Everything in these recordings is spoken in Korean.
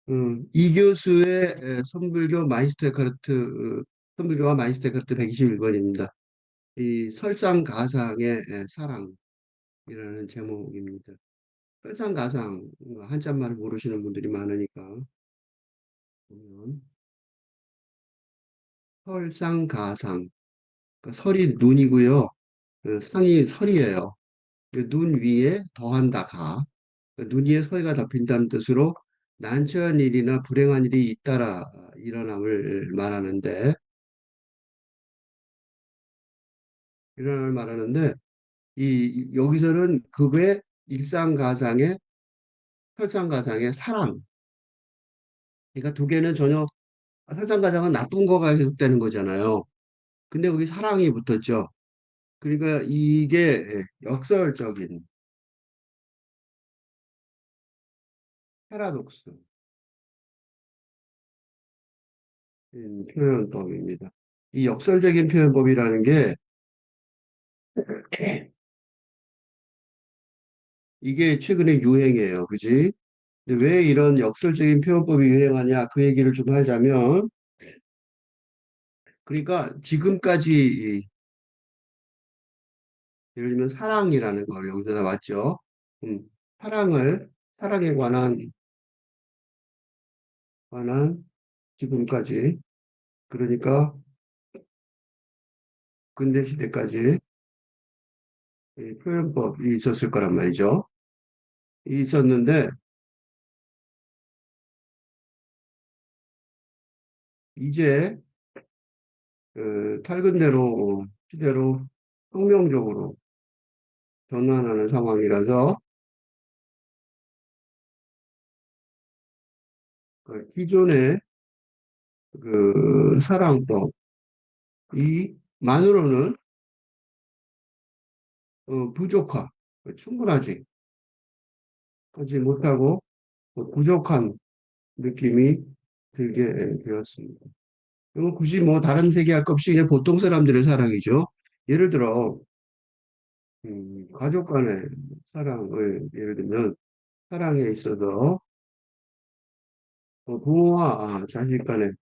이 교수의 선불교 마이스터 에카르트, 선불교와 마이스터 에카르트 121번입니다. 이 설상가상의 사랑이라는 제목입니다. 설상가상, 한자말을 모르시는 분들이 많으니까 보면 설상가상, 그러니까 설이 눈이고요. 상이 설이에요. 눈 위에 더한다 가. 눈 위에 설이가 덮인다는 뜻으로 난처한 일이나 불행한 일이 잇따라 일어남을 말하는데 일어남을 말하는데 여기서는 그의 일상가상의 설상가상의 사랑. 그러니까 두 개는 전혀 설상가상은 나쁜 거가 해석되는 거잖아요. 근데 거기 사랑이 붙었죠. 그러니까 이게 역설적인 패러독스 표현법입니다. 이 역설적인 표현법이라는 게 이게 최근에 유행이에요. 그지? 근데 왜 이런 역설적인 표현법이 유행하냐 그 얘기를 좀 하자면 그러니까 지금까지 예를 들면 사랑이라는 걸 여기다 맞죠? 음, 사랑을 사랑에 관한 지금까지 그러니까 근대 시대까지 이 표현법이 있었을 거란 말이죠. 있었는데 이제 탈근대로 시대로 혁명적으로 전환하는 상황이라서 그 기존의 그 사랑법이 만으로는 부족하, 충분하지 하지 못하고 부족한 느낌이 들게 되었습니다. 그럼 굳이 뭐 다른 세계할 것 없이 그냥 보통 사람들의 사랑이죠. 예를 들어 가족 간의 사랑을 예를 들면 사랑에 있어서 부모와 자식 간의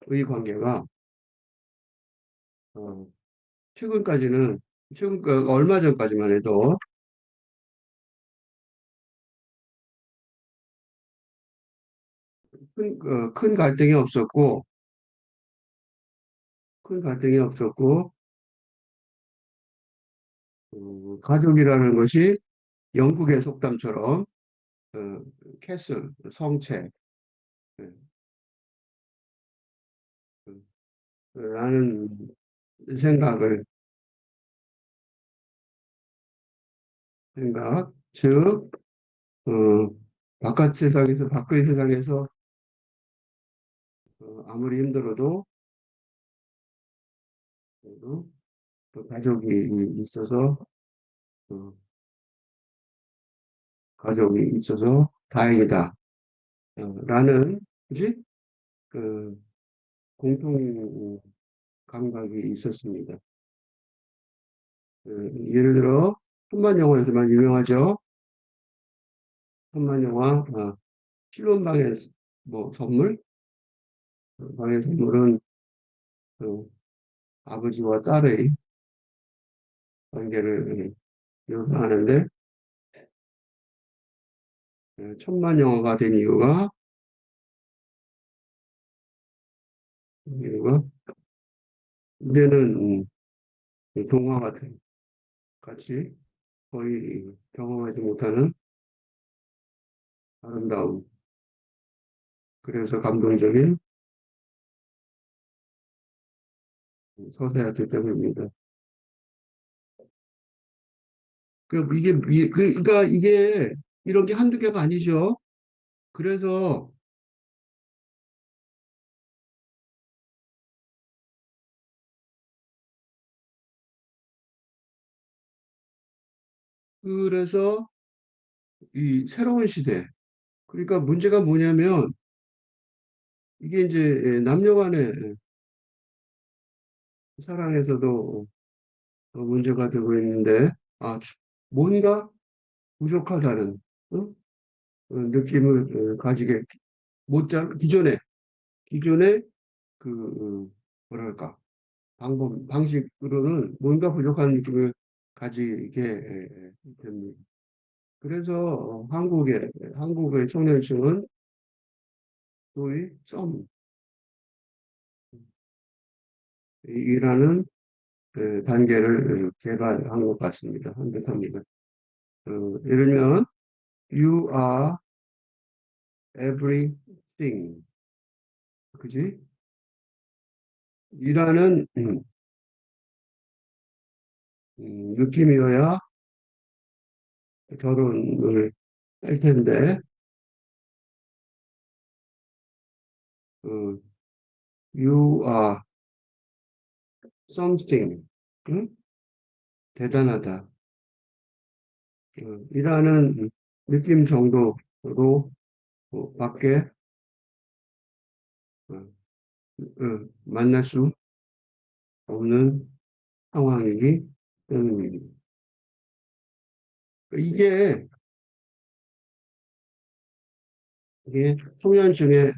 의 관계가 어, 최근까지는 얼마 전까지만 해도 큰 갈등이 없었고 큰 갈등이 없었고 가족이라는 것이 영국의 속담처럼 어, 캐슬 성체 예, 라는 생각을 즉 어, 바깥 세상에서 밖의 세상에서 아무리 힘들어도 그래도 또 가족이 있어서 어, 가족이 있어서 다행이다 라는 그지 그 공통 감각이 있었습니다. 예를 들어 천만 영화에서만 유명하죠. 천만 영화 실론방의 뭐 선물 방의 선물은 어, 아버지와 딸의 관계를 묘사하는데 천만 영화가 된 이유가 이제는 동화 같은 같이 거의 경험하지 못하는 아름다움 그래서 감동적인 서사였기 때문입니다. 그러니까 이게 이런 게 한두 개가 아니죠. 그래서 그래서 이 새로운 시대 그러니까 문제가 뭐냐면 이게 이제 남녀 간의 사랑에서도 문제가 되고 있는데 뭔가 부족하다는 어? 느낌을 가지게 못한 기존에 그 뭐랄까 방식으로는 뭔가 부족한 느낌을 가지게 됩니다. 그래서 한국의 청년층은 소위 썸이라는 단계를 개발한 것 같습니다. 한듯합니다. 예를 들면 you are everything, 그지? 이라는 느낌이어야 결혼을 할 텐데 어, you are something, 응? 대단하다. 이라는 느낌 정도로 밖에 어, 만날 수 없는 상황이기 때문입니다. 이게, 이게 청년층의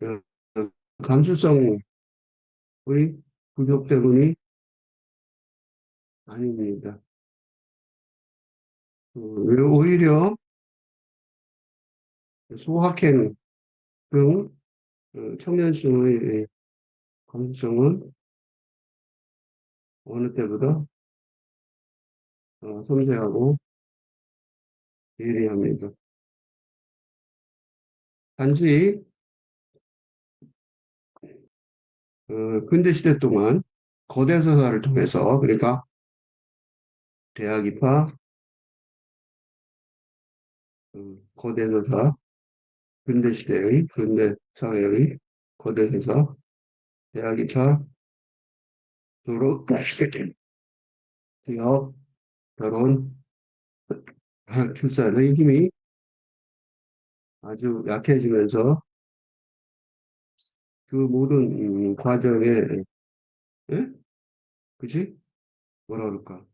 어, 감수성의 부족 때문이 아닙니다. 오히려 소확행 등 청년층의 감수성은 어느 때보다 섬세하고 예리합니다. 단지 근대 시대 동안 거대 서사를 통해서 그러니까 대학 입학, 거대 서사, 근대 사회의 거대 서사, 대학 입학, 졸업, 취업, 결혼, 출산의 힘이 아주 약해지면서 그 모든 과정에 예? 그치? 뭐라 그럴까?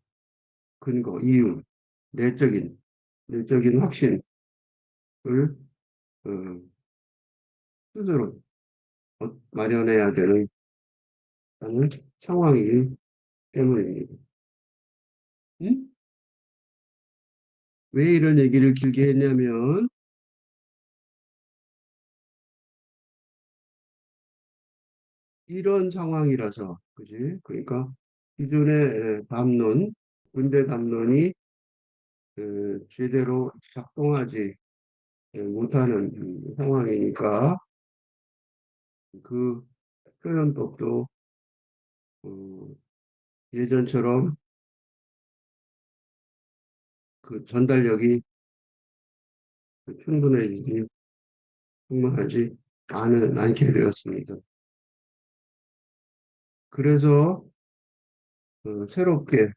근거, 이유, 내적인 내적인 확신을 어, 스스로 마련해야 되는 상황이기 때문입니다. 응? 왜 이런 얘기를 길게 했냐면 이런 상황이라서, 그지? 그러니까 기존의 담론, 군대 담론이 제대로 작동하지 못하는 상황이니까 그 표현법도 어, 예전처럼 그 전달력이 충분해지지, 충분하지 않게 되었습니다. 그래서 새롭게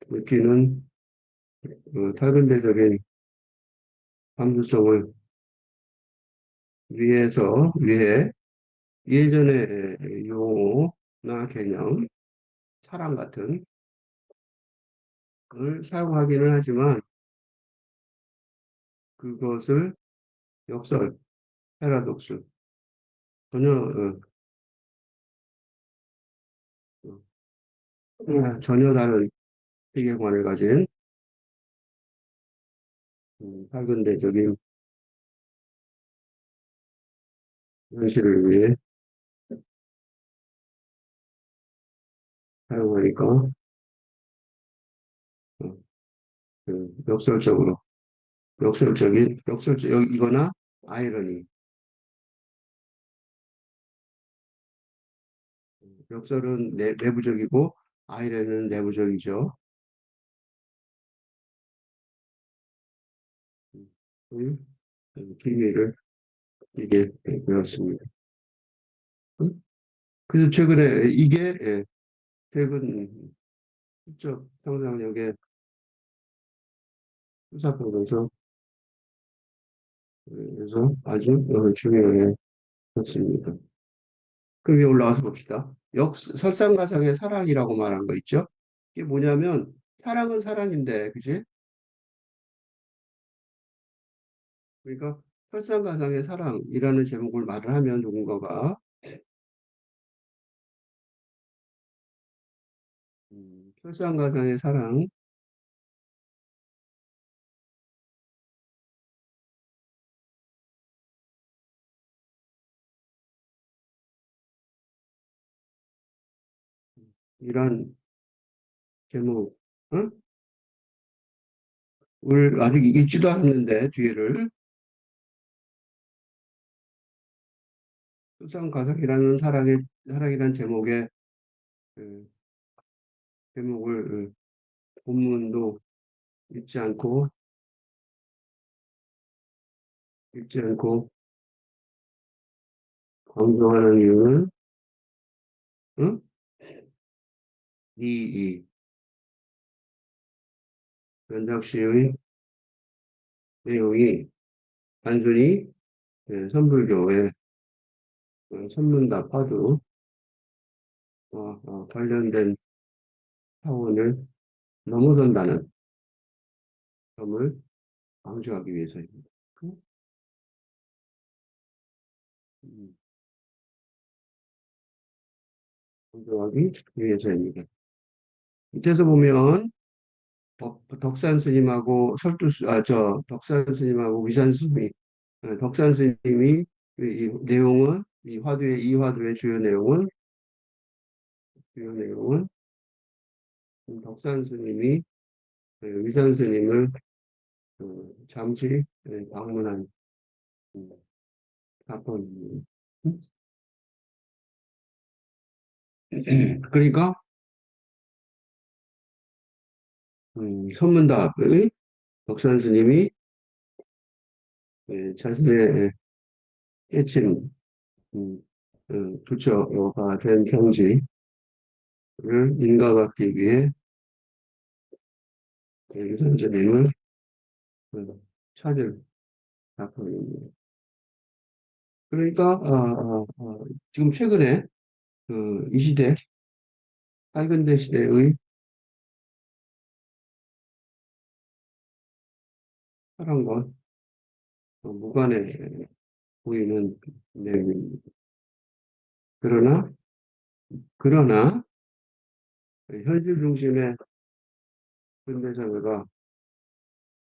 느끼는 탈근대적인 감수성을 위해 예전의 용어나 개념, 사람 같은 걸 사용하기는 하지만 그것을 역설, 패러독스, 전혀 다른 세계관을 가진 탈근대적인 현실을 위해 사용하니까 어, 역설적으로, 이거나 아이러니, 역설은 내부적이고 아이러니는 내부적이죠. 음, 기미를 이게 배웠습니다. 음? 그래서 최근에 이게 최근 수적 상상력의 수사법에서 그래서 아주 중요했습니다. 그럼 위에 올라와서 봅시다. 설상가상의 사랑이라고 말한 거 있죠? 이게 뭐냐면 사랑은 사랑인데, 그지? 그러니까 설상가상의 사랑이라는 제목을 말을 하면 누군가가 설상가상의 사랑이란 제목, 을 아직 읽지도 않았는데 뒤에를 설상가상이라는 사랑이란 제목의 그 제목을 본문도 읽지 않고 읽지 않고 강조하는 이유는 응? 이 연작시의 내용이 단순히 선불교의 선문답 화두와 관련된 차원을 넘어선다는 점을 강조하기 위해서입니다. 음, 강조하기 위해서입니다. 밑에서 보면 덕산 스님하고 덕산 스님하고 위산 스님이 덕산 스님이 이 내용은 이 화두의 주요 내용은 덕산 스님이 위산 스님을 잠시 방문한 음, 사건입니다. 그러니까 선문답의 덕산 스님이 자신의 깨친 음, 부처가 된 경지를 인가받기 위해 위산 스님을 찾을 사건입니다. 그러니까 지금 최근에 이 시대 빨근대 시대의 사랑과 무관해 보이는 내용입니다. 그러나 그러나 현실 중심의 근대 사회가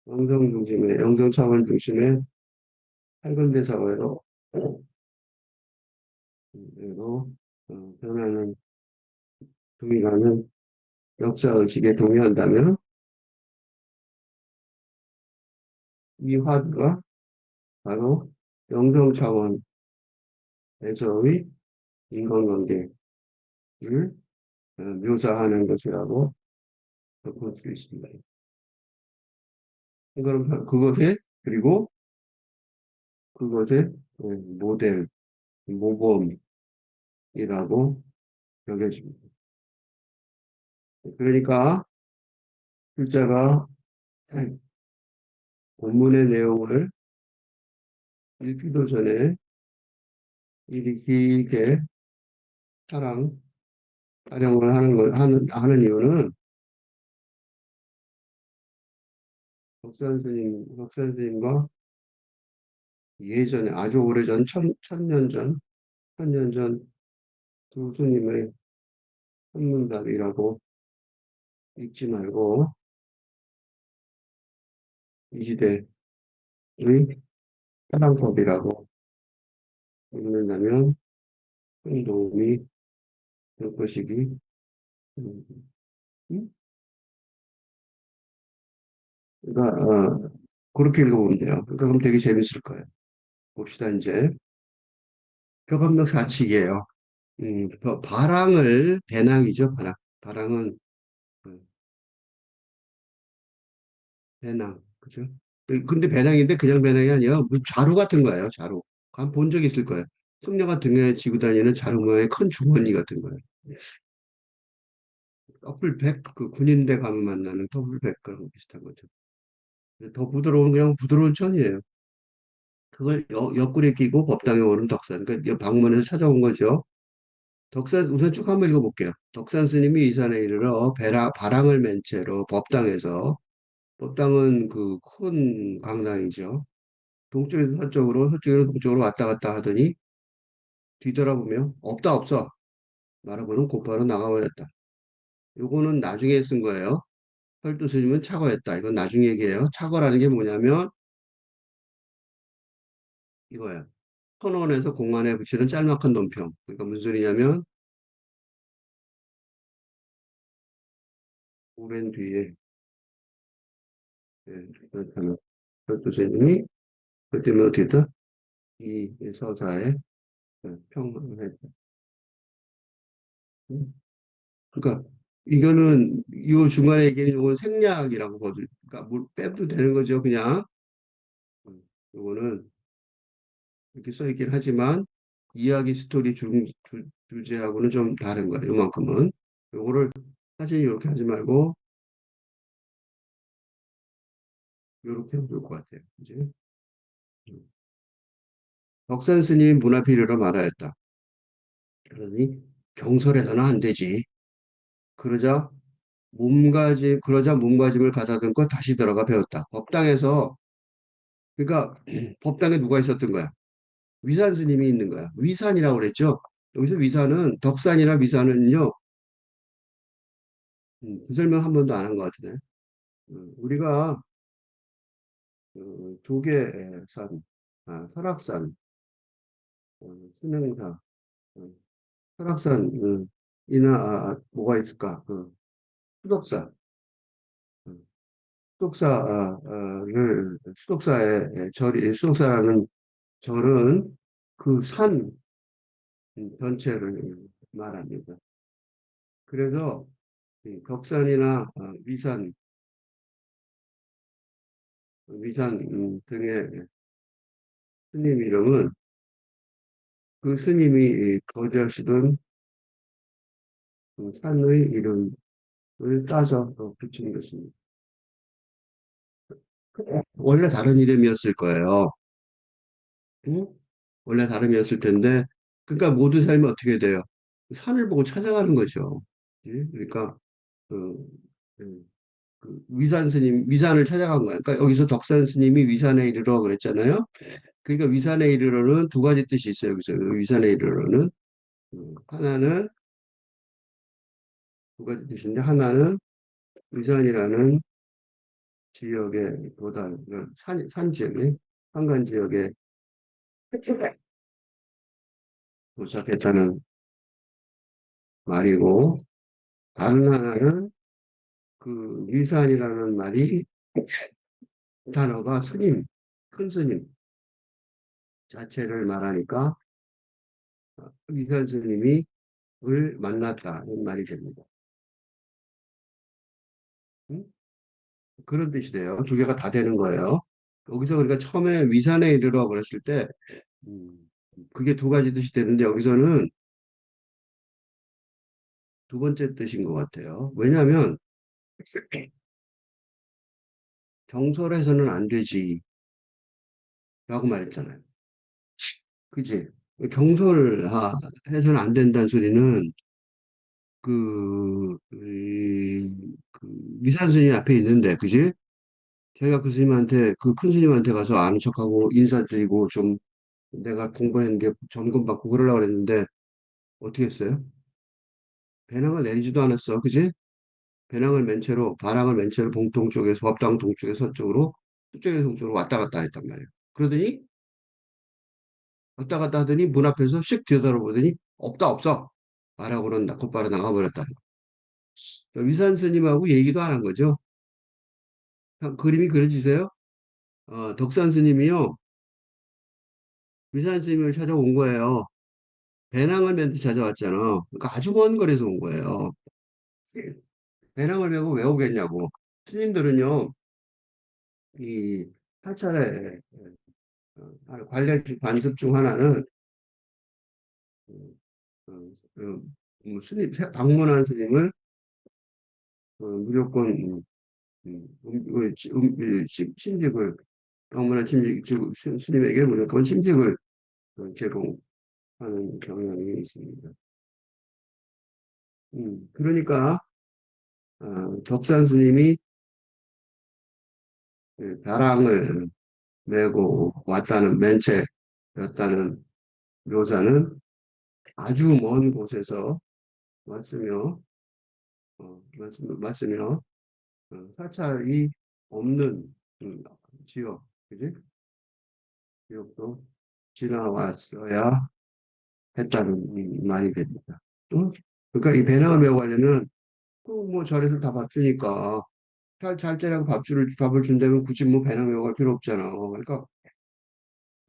영성 차원 중심의 탈근대 사회로 변하는 중이라는 역사의식에 동의한다면 이 화두가 바로 영성 차원에서의 인간관계를 묘사하는 것이라고 볼 수 있습니다. 그럼 그리고 그것의 모델, 모범이라고 여겨집니다. 그러니까 출자가 본문의 내용을 읽기도 전에 이리 길게 사랑, 타령을 하는 이유는 덕산 스님과 예전에 아주 오래전, 천년 전 두 스님의 선문답이라고 읽지 말고 이 시대의 사랑법이라고 읽는다면 큰 도움이 될 것이기 음, 음? 그러니까 그렇게 읽어보면 돼요. 그러니까 그럼 되게 재밌을 거예요. 봅시다 이제 표범역 사칙이에요. 바랑을 배낭이죠. 바랑은 음, 배낭 그죠? 근데 배낭인데 그냥 배낭이 아니라 뭐 자루 같은 거예요. 자루. 한번 본 적 있을 거예요. 숙녀가 등에 지고 다니는 자루 모양의 큰 주머니 같은 거예요. 더블백 그 군인대 가면 만나는 더블백 그런 비슷한 거죠. 더 부드러운 그냥 부드러운 천이에요. 그걸 옆구리에 끼고 법당에 오른 덕산. 그러니까 방문해서 찾아온 거죠. 덕산 우선 쭉 한번 읽어볼게요. 덕산 스님이 이산에 이르러 바랑을 맨 채로 법당에서 법당은 그 큰 강당이죠. 동쪽에서 서쪽으로, 서쪽에서 동쪽으로 왔다 갔다 하더니 뒤돌아보며 없다 없어 말하고는 곧바로 나가버렸다. 요거는 나중에 쓴 거예요. 헐도스님은 착오했다. 이건 나중 얘기예요. 착오라는 게 뭐냐면 이거예요. 천원에서 공안에 붙이는 짤막한 논평. 그러니까 무슨 소리냐면 오랜 뒤에 그렇다면 헐도스님이 그때 어떻게 했다? 이 서사에 평을 했다. 그러니까 이거는 이 중간에 얘기는 이건 생략이라고 거든. 그러니까 뭘 빼도 되는 거죠, 그냥. 이거는 이렇게 써 있긴 하지만 이야기 스토리 주제하고는 좀 다른 거예요. 이만큼은. 요거를 사실 이렇게 하지 말고 이렇게 하면 좋을 것 같아요. 이제 덕산 스님 문 앞에 이르러 말하였다. 그러니 경솔해서는 안 되지. 그러자 그러자 몸가짐을 가다듬고 다시 들어가 배웠다. 법당에서 그러니까 법당에 누가 있었던 거야? 위산 스님이 있는 거야. 위산이라고 그랬죠. 여기서 위산은 덕산이나 위산은요. 그 설명 한 번도 안 한 것 같으네. 우리가 조계산, 설악산, 신흥사, 어, 설악산 이나 뭐가 있을까? 그 수덕사, 어, 수덕사의 절이 수덕사라는 절은 그 산 전체를 말합니다. 그래서 이 덕산이나 위산 등의 스님 이름은 그 스님이 거주하시던 그 산의 이름을 따서 붙인 것입니다. 원래 다른 이름이었을 거예요. 응? 원래 다름이었을 텐데, 그러니까 모두 살면 어떻게 돼요? 산을 보고 찾아가는 거죠. 예? 그러니까 그, 그, 위산 스님, 위산을 찾아간 거예요. 그러니까 여기서 덕산 스님이 위산에 이르러 그랬잖아요. 그러니까 위산에 이르러는 두 가지 뜻이 있어요. 그래서 위산에 이르러는 하나는 두 가지 뜻인데 하나는 위산이라는 지역의 도달, 산 지역에 산간 지역에 도착했다는 말이고 다른 하나는 그 위산이라는 말이 단어가 스님, 큰 스님 자체를 말하니까 위산 스님이 을 만났다는 말이 됩니다. 응? 그런 뜻이 돼요. 두 개가 다 되는 거예요. 여기서 우리가 처음에 위산에 이르러 그랬을 때 음, 그게 두 가지 뜻이 되는데 여기서는 두 번째 뜻인 것 같아요. 왜냐하면 경솔해서는 안 되지 라고 말했잖아요. 그지? 경솔해서는 안 된다는 소리는 그 위산 스님 앞에 있는데, 그지? 제가 그 스님한테, 그 큰 스님한테 가서 아는 척하고 인사드리고 좀 내가 공부한 게 점검받고 그러려고 그랬는데, 어떻게 했어요? 배낭을 내리지도 않았어. 그지? 바람을 맨 채로 봉통 쪽에서, 법당 동쪽에서 서쪽으로, 서쪽에서 동쪽으로 왔다 갔다 했단 말이에요. 그러더니, 왔다 갔다 하더니 문 앞에서 씩 뒤돌아보더니, 없다, 없어. 말하고는 곧바로 나가버렸다. 위산 스님하고 얘기도 안 한 거죠. 그림이 그려지세요? 덕산 스님이요. 위산 스님을 찾아온 거예요. 배낭을 메고 찾아왔잖아. 그러니까 아주 먼 거리에서 온 거예요. 배낭을 메고 왜 오겠냐고. 스님들은요, 이 사찰에 관련 관습 중 하나는 어, 어, 방문한 스님을 무조건 심직을 방문한 스님에게 무조건 심직을 제공하는 경향이 있습니다. 그러니까 덕산 스님이 벼랑을 메고 왔다는 맨체였다는 묘사는 아주 먼 곳에서 왔으며, 맞으며, 사찰이 없는 지역, 그지? 지역도 지나왔어야 했다는 이 말이 됩니다. 또, 그러니까 이 배낭을 메고 가려면 꼭뭐 절에서 다 밥 주니까 잘 때라고 밥을 준다면 굳이 뭐 배낭 메고 갈 필요 없잖아. 그러니까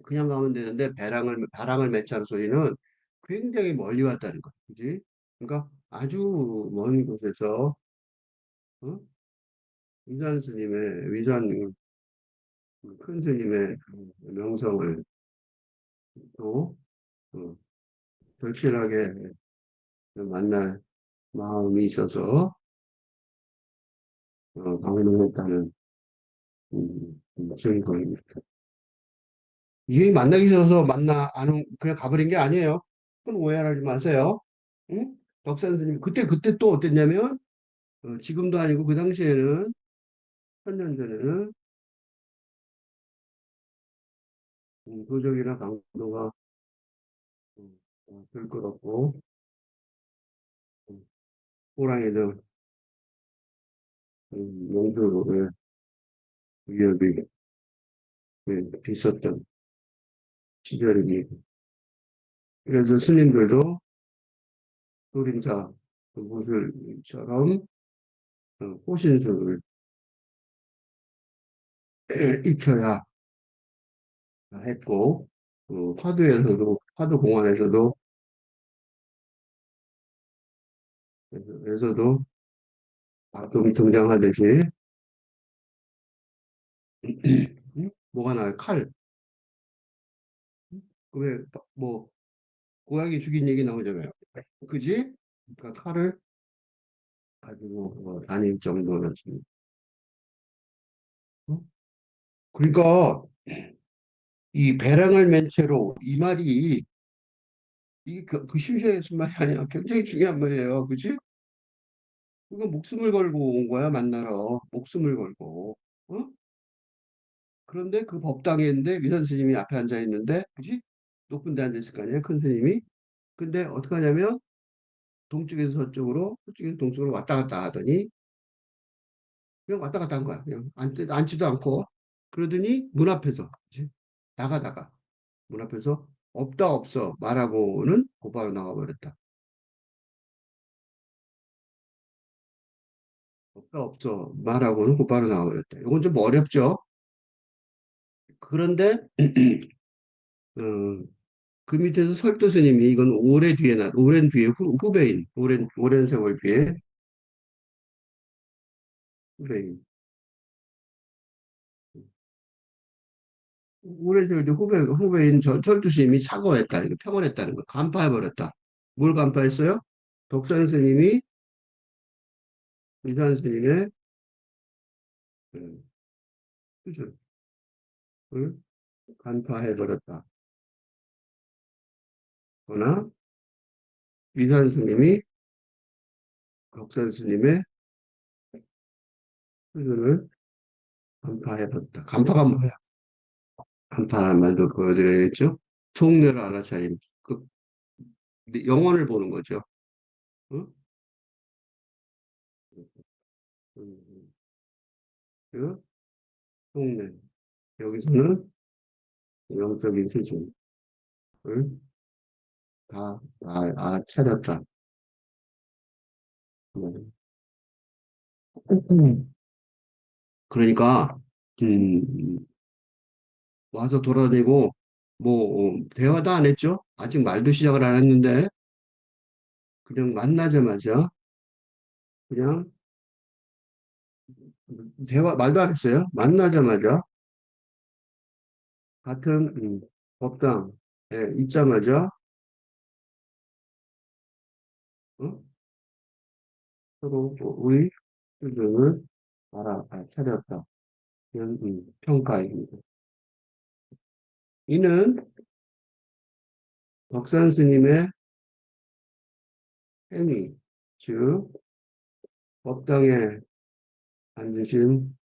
그냥 가면 되는데 바람을 맺자는 소리는 굉장히 멀리 왔다는 거야. 그지? 그러니까 아주 먼 곳에서 어? 위산 큰 스님의 명성을 또 어, 절실하게 만날 마음이 있어서 방문했다는 증거입니다. 이게 만나기 싫어서 그냥 가버린 게 아니에요. 그건 오해하지 마세요. 응? 덕산 스님 그때 또 어땠냐면 지금도 아니고 그 당시에는 1000년 전에는 도적이나 강도가 들끓었고 음, 호랑이들 용주의 위협이 있었던 시절입니다. 그래서 스님들도 소림사 무술처럼 호신술을 익혀야 했고 화두공원에서도 에서도 가끔 등장하듯이 뭐가 나요? 칼. 왜 뭐 고양이 죽인 얘기 나오잖아요. 그지? 그러니까 칼을 가지고 다닐 정도였습니다. 어? 그러니까 이 배랑을 맨 채로 이 말이 이게 그 심시에 쓴 말이 아니야. 굉장히 중요한 말이에요. 그지? 그거 목숨을 걸고 온 거야, 만나러. 목숨을 걸고. 어? 그런데 그 법당에 있는데 위선 스님이 앞에 앉아 있는데, 그지? 높은 데 앉아 있을 거 아니야, 큰 스님이. 근데 어떻게 하냐면 동쪽에서 서쪽으로, 서쪽에서 동쪽으로 왔다 갔다 하더니 그냥 왔다 갔다 한 거야. 그냥 앉지도 않고. 그러더니 문 앞에서, 그지? 나가다가 문 앞에서 없다 없어 말하고는 곧바로 나가버렸다. 없다 없어 말하고는 곧바로 나가버렸다. 이건 좀 어렵죠? 그런데 어, 그 밑에서 설도 스님이 이건 오랜 뒤에 후배인, 오랜 세월 뒤에 후배인, 오랜 세월 뒤에 후배인 설도 스님이 사과했다, 이거 평언했다는 거, 간파해버렸다. 뭘 간파했어요? 덕산 스님이 이산 스님의 음, 수준을 간파해버렸다. 거나 이산 스님이 덕산 스님의 수준을 간파해버렸다. 간파가 뭐야? 간파라는 말도 보여드려야겠죠? 속내를 알아차림. 영혼을 보는 거죠. 응? 음, 그 속내. 여기서는 영적인 수준을 찾았다. 그러니까, 음, 와서 돌아다니고, 대화도 안 했죠? 아직 말도 시작을 안 했는데, 그냥 만나자마자, 그냥, 말도 안 했어요. 만나자마자, 같은, 법당에 있자마자, 어? 서로의 수준을 찾았다. 이런, 평가입니다. 이는 덕산 스님의 행위, 즉, 법당에 앉으신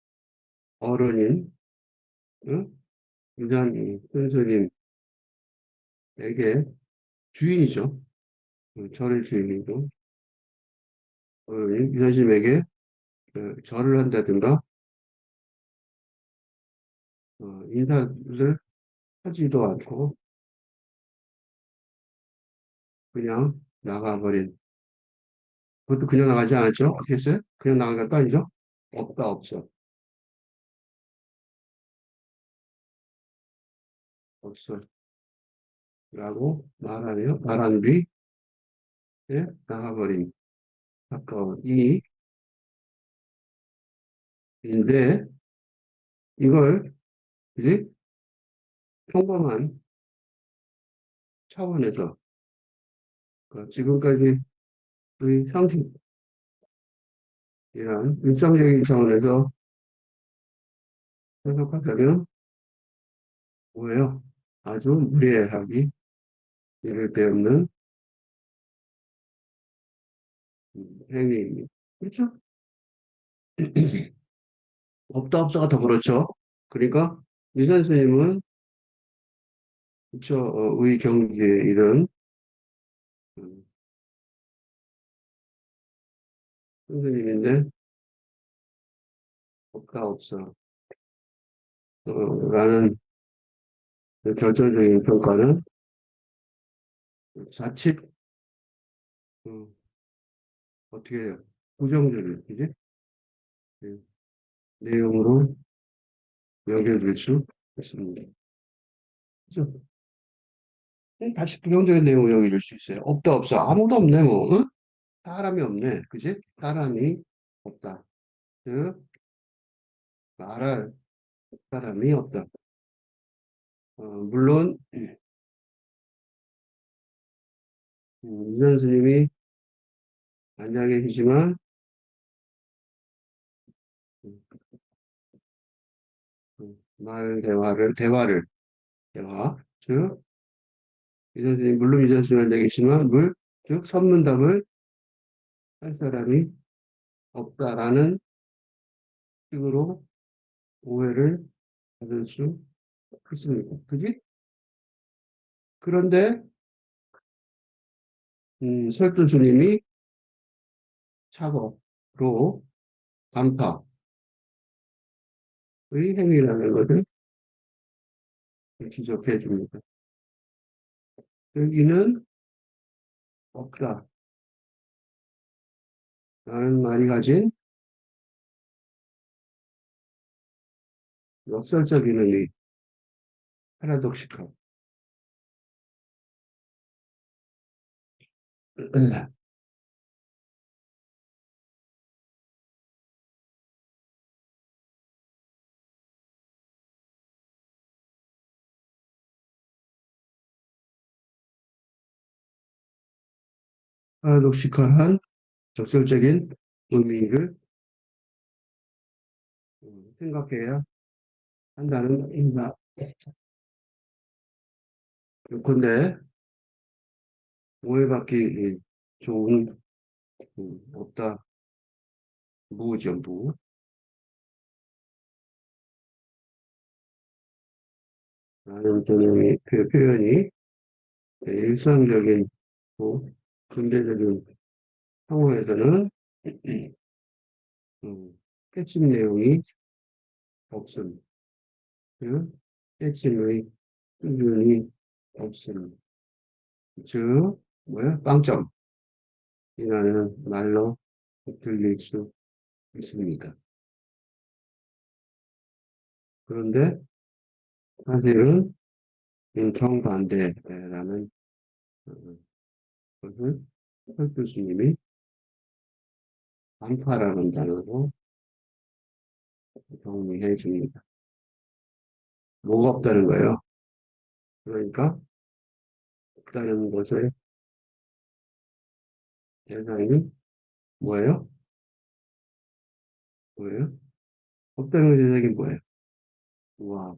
어른인, 응? 유단 선생님에게 주인이죠. 절의 주인이고, 유단 선생님에게 절을 한다든가, 인사를 하지도 않고, 그냥 나가버린. 그것도 그냥 나가지 않았죠? 어떻게 했어요? 그냥 나간 것도 아니죠? 없다, 없어. 없어. 라고 말하네요. 말한 뒤에 나가버린. 가까운 이인데, 이걸, 이제 평범한 차원에서, 지금까지 의 상식이란 일상적인 차원에서 해석하자면 뭐예요? 아주 무례하기, 이를 데 없는 행위입니다. 그렇죠? 없다 없어가 더 그렇죠. 그러니까 유선 스님은 그쵸, 의 경지에 이른 음, 선생님인데 없다 없어 라는 결정적인 평가는 자칫 음, 어떻게 해요? 부정적인 이제 내용으로 여겨질 수 있습니다. 그죠? 다시 부정적인 내용으로 여겨질 수 있어요. 없다 없어 아무도 없네 뭐 응? 사람이 없네 그지? 사람이 없다. 즉 말할 사람이 없다. 물론 유전 스님이 앉아 계시지만 음, 대화 즉 유전 스님 물론 유전 스님 앉아 계시지만 즉 선문답을 할 사람이 없다라는 식으로 오해를 받을 수 있습니다. 그지? 그런데 설도 스님이 착오로 간파의 행위라는 것을 지적해 줍니다. 여기는 없다라는 말이 가진 역설적인 의미, 파라독시컬. 파라독시컬한 적설적인 의미를 생각해야 한다는 말입니다. 그런데 오해받기 좋은 없다 무죠 무 라는 표현이 일상적인 근대적인 상황에서는 핵심 내용이 없음, 핵심의 수준이 없음, 즉 뭐야 빵점이라는 말로 들릴 수 있습니다. 그런데 사실은 정반대라는 어, 것을 설 교수님이 반파라는 단어로 정리해 줍니다. 뭐가 없다는 거예요? 그러니까 없다는 것의 대상이 뭐예요? 뭐예요? 없다는 것의 대상이 뭐예요? 우와,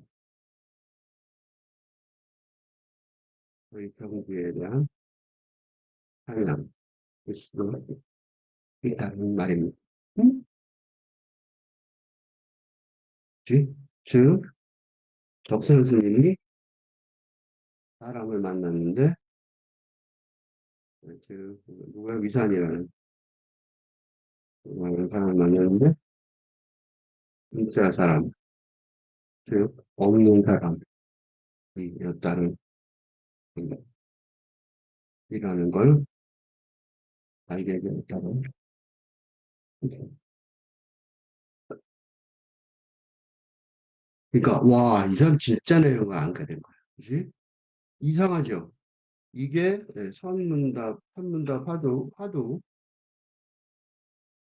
의 경지에 대한 상향일 수도 있다는 말입니다. 음? 즉, 덕선 스님이 사람을 만났는데, 누가 위산이라는 사람을 만났는데, 진짜 사람, 즉, 없는 사람이었다는, 이라는 걸 알게 되었다고. 그러니까, 와, 이 사람 진짜 내용을 안게 된 거야. 그지? 이상하죠? 이게 선문답 화두,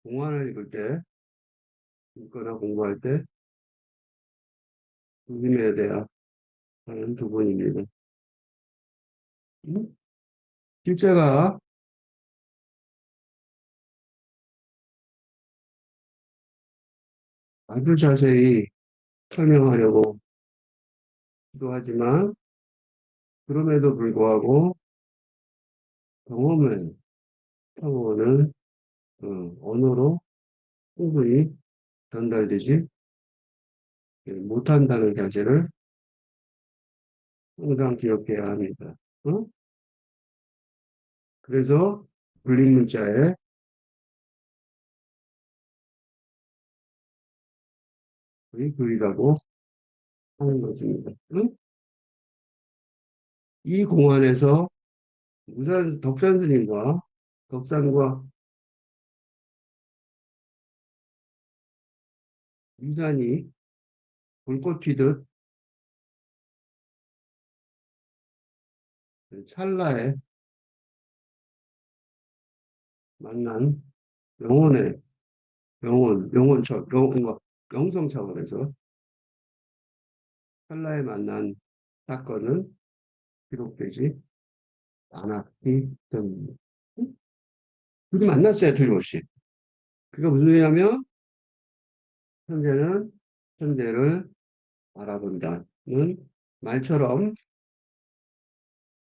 공안을 읽을 때, 읽거나 공부할 때, 조심해야 돼야 하는 부분입니다. 음? 실제가 아주 자세히 설명하려고 시도하지만, 그럼에도 불구하고 경험을, 경험은 언어로 충분히 전달되지 못한다는 사실을 항상 기억해야 합니다. 어? 그래서 불린 문자에 거의 글이라고 하는 것입니다. 응? 이 공안에서 덕산 스님과 덕산과 위산이 불꽃 튀듯 찰나에 만난 영혼의 영성 차원에서 찰나에 만난 사건은 기록되지 않았기 때문입니다. 응? 둘이 만났어요, 틀림없이. 그게 무슨 소리냐면 현재는 현재를 바라본다는 말처럼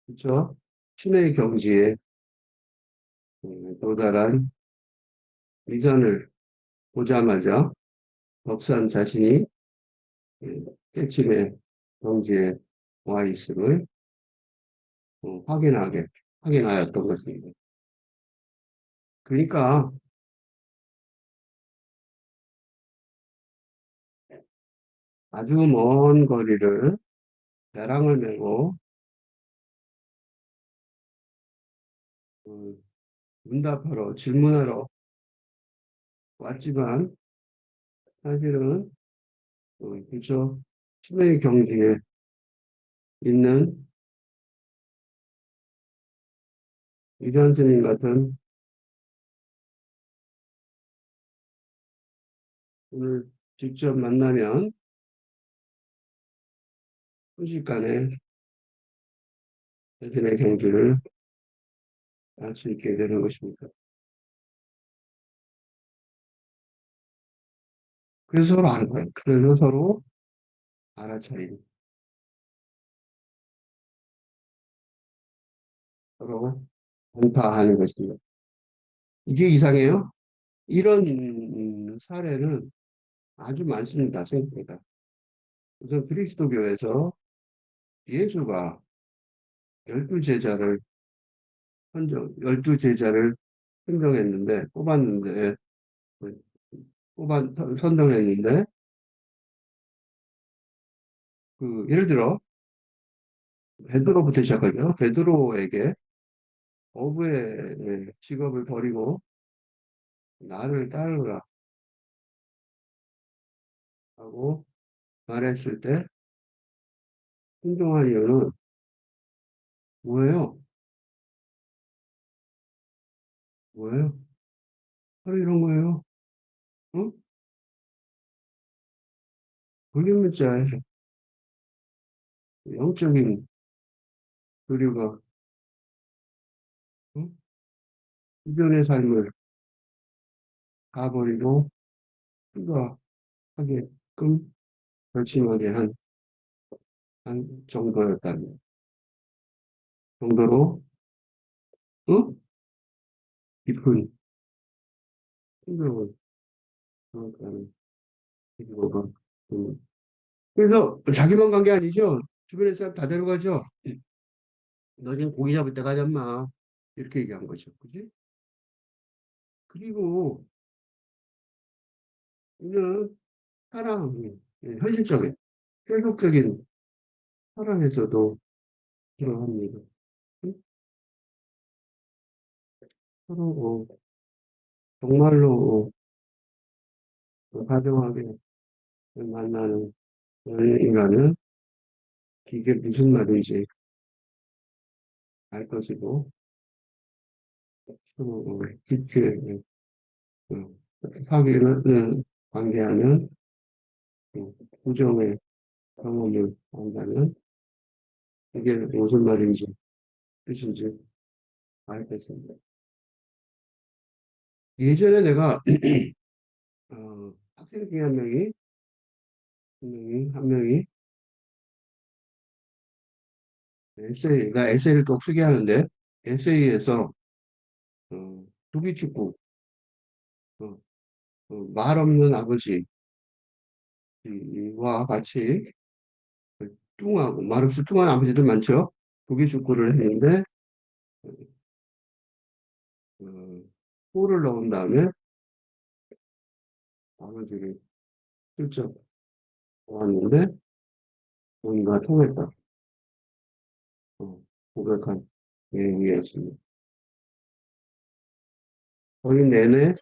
그쵸? 신의 경지에 도달한 위선을 보자마자 덕산 자신이 깨침의 경지에 와 있음을 확인하였던 것입니다. 그러니까 아주 먼 거리를 배랑을 메고 어, 응답하러 질문하러 왔지만 사실은 그저 신의 경지에 있는 위대한 스님 같은 오늘 직접 만나면 순식간에 자신의 경지를 알 수 있게 되는 것입니다. 그래서 서로 아는 거예요. 그래서 서로 알아차리고 서로 간파하는 것입니다. 이게 이상해요? 이런 사례는 아주 많습니다. 생각보다. 우선 그리스도교에서 예수가 열두 제자를 열두 제자를 선정했는데, 뽑았는데, 선정했는데, 예를 들어, 베드로부터 시작하죠. 베드로에게 어부의 직업을 버리고 나를 따르라 하고 말했을 때 순종한 이유는 뭐예요? 뭐예요? 바로 이런 거예요. 응? 불림문자의 영적인 교류가 응? 주변의 삶을 가버리고 생각하게끔 결심하게 한 정도였다는 정도로 응? 깊은 충격을 받았다는 얘기거든. 그래서 자기만 간 게 아니죠. 주변에 사람 다 데려가죠. 너 지금 고기 잡을 때 가지 마. 이렇게 얘기한 거죠. 그지? 그리고 이는 사랑, 현실적인, 계속적인 사랑에서도 들어갑니다. 응? 서로 정말로 가정하게 만나는 연인이라는 이게 무슨 말인지 알 것이고 서로 깊게 어, 사귀는 관계하는 우정의 경험을 한다면 이게 무슨 말인지 뜻인지 알겠습니다. 예전에 내가 학생 중에 한 명이 나 에세이를 꼭 쓰게 하는데 에세이에서 조기축구, 어, 말 없는 아버지와 같이 뚱하고 말 없이 뚱한 아버지들 많죠. 조기축구를 했는데 어, 골을 넣은 다음에 아버지를 슬쩍 보았는데 뭔가 통했다. 어, 고백한 내용이었습니다. 거의 내내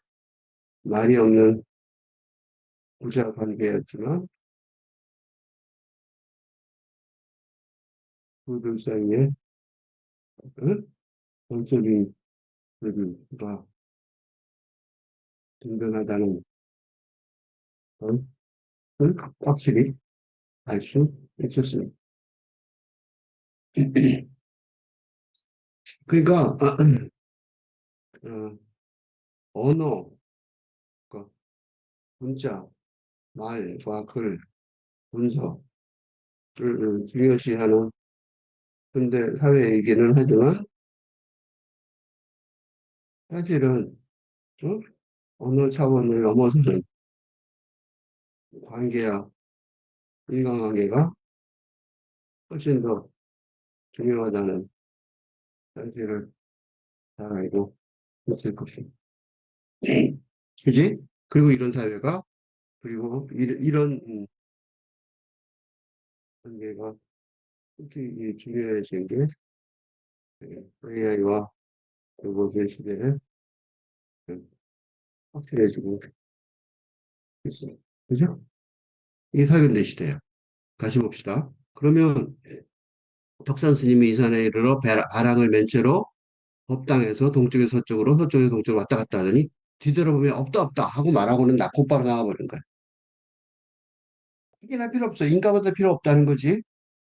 말이 없는 부자 관계였지만 그들 사이에 어? 정적인 그들과 든든하다는 걸 확실히 알 수 있었습니다. 그러니까 어, 언어, 그 문자, 말과 글, 문서를 중요시하는 근대 사회이기는 하지만 사실은 어? 언어 차원을 넘어서는 관계야 인간관계가 훨씬 더 중요하다는 사실을 잘 알고 있을 것입니다. 그지? 그리고 이런 사회가 그리고 이런 관계가 특히 중요해진 게 AI와 로봇의 시대에 확실해지고 있습니다. 그죠? 이게 살균된 시대예요. 다시 봅시다. 그러면 덕산 스님이 이 산에 이르러 아랑을 맨 채로 법당에서 동쪽에서 서쪽으로 서쪽에서 동쪽으로 왔다 갔다 하더니 뒤돌아보면 없다 없다 하고 말하고는 곧바로 나가버린 거야. 확인할 필요 없어. 인가받을 필요 없다는 거지.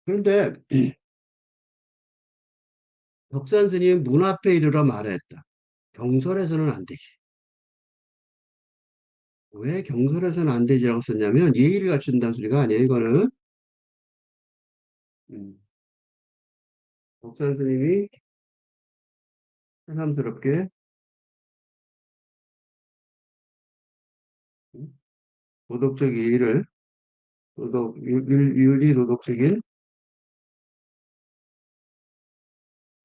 그런데 덕산 스님 문 앞에 이르러 말했다. 경솔해서는 안 되지. 왜 경솔해서는 안 되지라고 썼냐면 예의를 갖춘다는 소리가 아니에요. 이거는 음, 덕산 스님이 새삼스럽게 음, 도덕적 예의를 윤리 도덕적인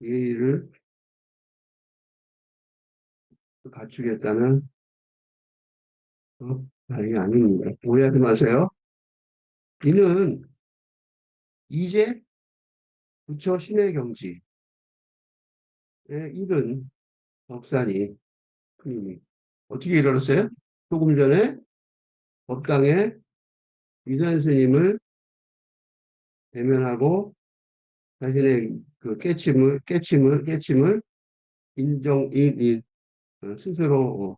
예의를 갖추겠다는 말이 아닙니다. 오해하지 마세요. 이는 이제 부처 신의 경지에 이른 덕산이 어떻게 일어났어요? 조금 전에 법당에 위산 스님을 대면하고 자신의 그 깨침을 스스로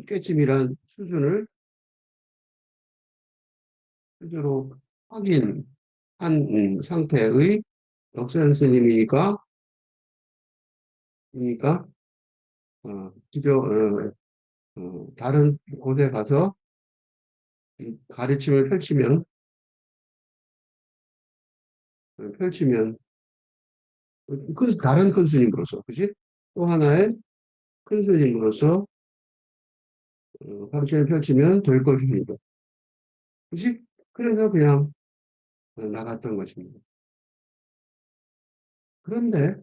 깨침이란 수준을 스스로 확인한 상태의 덕산 스님이니까 그저 다른 곳에 가서 이 가르침을 펼치면 다른 큰 스님으로서 그지? 또 하나의 큰 스님으로서 가르침을 펼치면 될 것입니다. 굳이 그래서 그냥 나갔던 것입니다. 그런데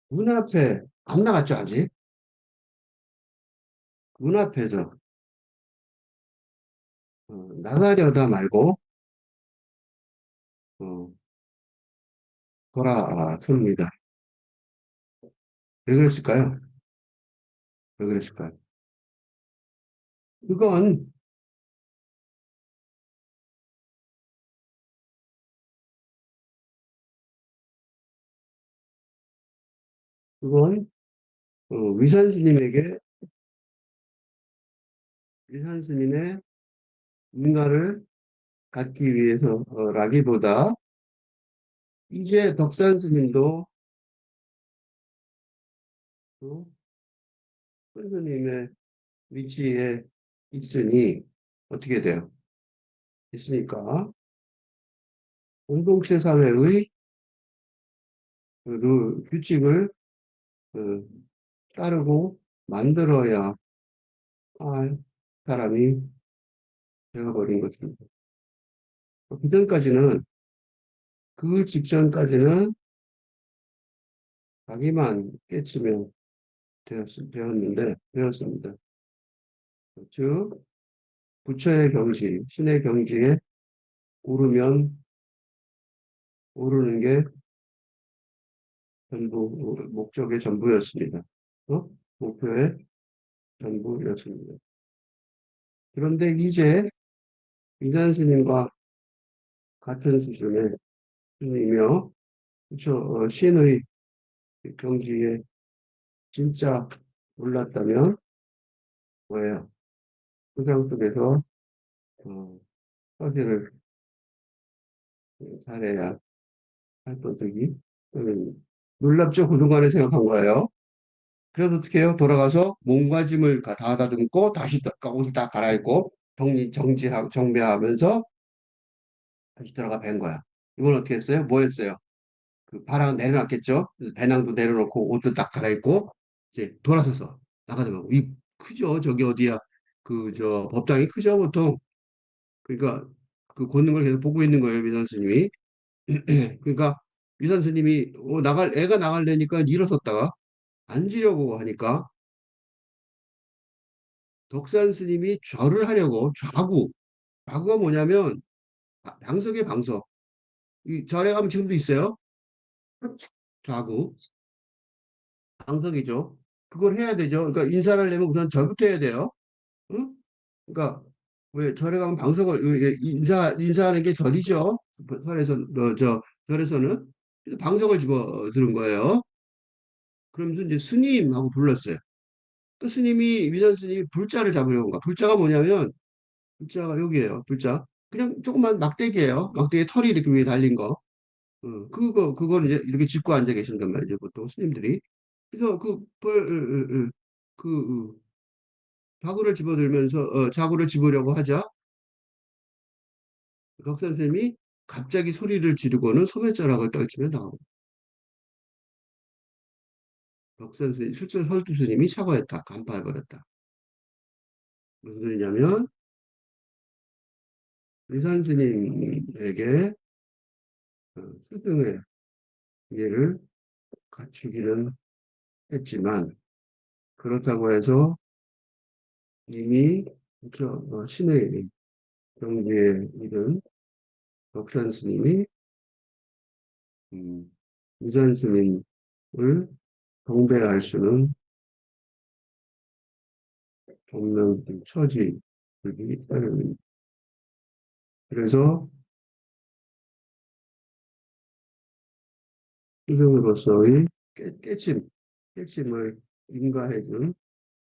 문 앞에 안 나갔죠, 아직. 문 앞에서 나가려다 말고 어, 돌아섭니다. 왜 그랬을까요? 왜 그랬을까요? 그건 그건 위산 스님에게 위산 스님의 인가를 갖기 위해서라기보다 이제 덕산 스님도 또 큰 스님의 위치에 있으니 어떻게 돼요? 있으니까 공동체 사회의 규칙을 어, 따르고 만들어야 할 사람이 되어버린 것입니다. 그 전까지는 그 직전까지는 자기만 깨치면 되었습니다. 즉 부처의 경지, 신의 경지에 오르면 오르는 게 전부 목적의 전부였습니다. 목표의 전부였습니다. 그런데 이제 이단 스님과 같은 수준의 스님이며 부처 신의 경지에 진짜 올랐다면 뭐예요? 세상 속에서 어, 처리를 잘해야 할 것이기 놀랍죠? 그동안에 생각한 거예요. 그래서 어떻게 해요? 돌아가서 몸과 짐을 다 다듬고 다시 옷을 다 갈아입고 정비하면서 다시 들어가 뵌 거야. 이건 어떻게 했어요? 뭐 했어요? 그 바람 내려놨겠죠? 배낭도 내려놓고 옷도 딱 갈아입고 이제 돌아서서 나가더라고. 이 크죠? 저기 어디야? 그 저 법당이 크죠? 보통. 그러니까 그 걷는 걸 계속 보고 있는 거예요, 미선 스님이. 그러니까 미선 스님이 애가 나가려니까 일어섰다가 앉으려고 하니까 덕산 스님이 절을 하려고 좌구가 뭐냐면 방석의 방석. 이 절에 가면 지금도 있어요. 좌구 방석이죠. 그걸 해야 되죠. 그러니까 인사를 하려면 우선 절부터 해야 돼요. 응? 그러니까 왜 절에 가면 방석을 인사하는 게 절이죠. 절에서는 그래서 방석을 집어 들은 거예요. 그러면서 이제 스님하고 불렀어요. 그 스님이 위산 스님이 불자를 잡으려고 한 거야. 불자가 뭐냐면 불자가 여기에요. 불자. 그냥 조그만 막대기예요. 막대기 털이 이렇게 위에 달린 거. 그거는 이제 이렇게 짚고 앉아 계신단 말이죠. 보통 스님들이. 그래서 그 자구를 집으려고 하자 박 선생님이 갑자기 소리를 지르고는 소매자락을 떨치며 나오고 박 선생님, 설두 스님이 사과했다. 간파해버렸다. 무슨 소리냐면 의산 스님에게 스승의 예를 갖추기는 했지만 그렇다고 해서 이미 신의 경지에 이른 덕산 스님이 음, 의산 스님을 경배할 수는 없는 처지이기 때문입니다. 그래서 스승으로서의 깨침을 인가해준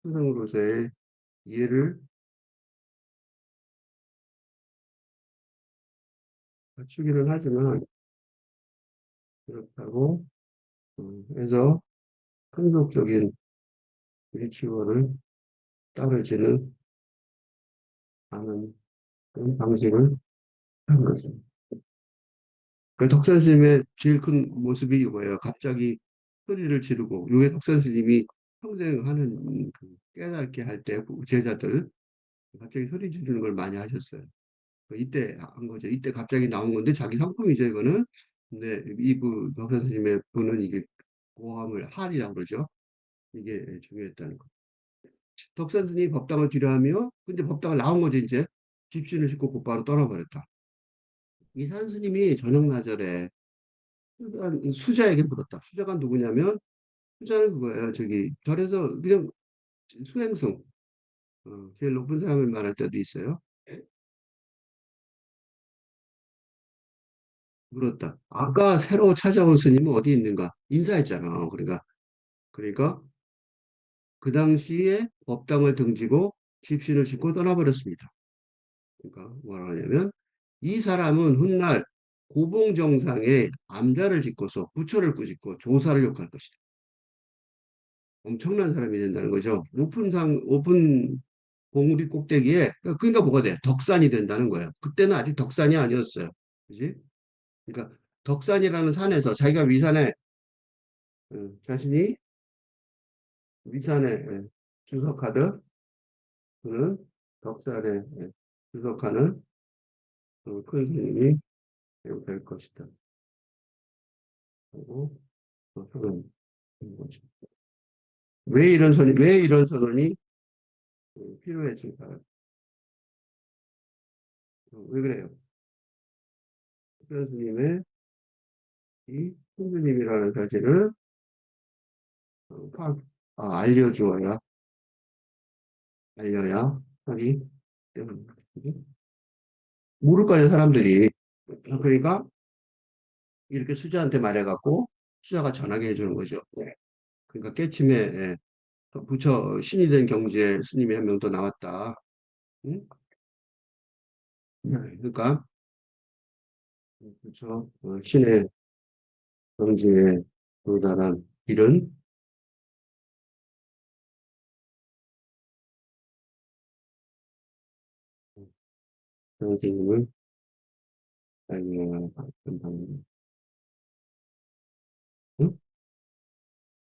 스승으로서의 이해를 갖추기는 하지만 그렇다고 해서 한국적인 일치원을 따르지는 않은 그런 방식을 한 것입니다. 그 덕산 스님의 제일 큰 모습이 이거예요. 갑자기 소리를 지르고 이게 덕산 스님이 평생 하는 그 깨닫게 할 때 제자들 갑자기 소리 지르는 걸 많이 하셨어요. 이때 한 거죠. 이때 갑자기 나온 건데 자기 상품이죠, 이거는. 근데 이부 덕 선생님의 분은 이게 고함을 할이라고 그러죠. 이게 중요했다는 거. 덕 선생님이 법당을 필요하며, 근데 법당을 나온 거죠, 이제. 집신을 싣고 곧바로 떠나버렸다. 이산 스님이 저녁 나절에 수자에게 물었다. 수자가 누구냐면, 수자는 그거예요. 저기 절에서 그냥 수행성, 제일 높은 사람을 말할 때도 있어요. 물었다. 아까 새로 찾아온 스님은 어디 있는가? 인사했잖아. 그러니까 그 당시에 법당을 등지고 집신을 싣고 떠나버렸습니다. 그러니까 뭐라 하냐면 이 사람은 훗날 고봉정상에 암자를 짓고서 부처를 꾸짖고 조사를 욕할 것이다. 엄청난 사람이 된다는 거죠. 높은 봉우리 꼭대기에 그러니까 뭐가 돼? 덕산이 된다는 거예요. 그때는 아직 덕산이 아니었어요. 그지? 그러니까 덕산이라는 산에서 자기가 위산에 자신이 위산에 주석하듯 그는 덕산에 주석하는 큰 스님이 될 것이다. 하고 그런 거죠. 왜 이런 선언이 필요해질까요? 왜 그래요? 특별 스님의 이 손주님이라는 사실을 알려주어야, 알려야 하기 때문에. 모를 거예요, 사람들이. 그러니까 이렇게 수자한테 말해갖고 수자가 전하게 해주는 거죠. 네. 그러니까 깨침에 부처 신이 된 경지에 스님이 한 명 더 나왔다. 응? 네. 그러니까 부처 신의 경지에 도달한 일은 선생님을 알려야 응?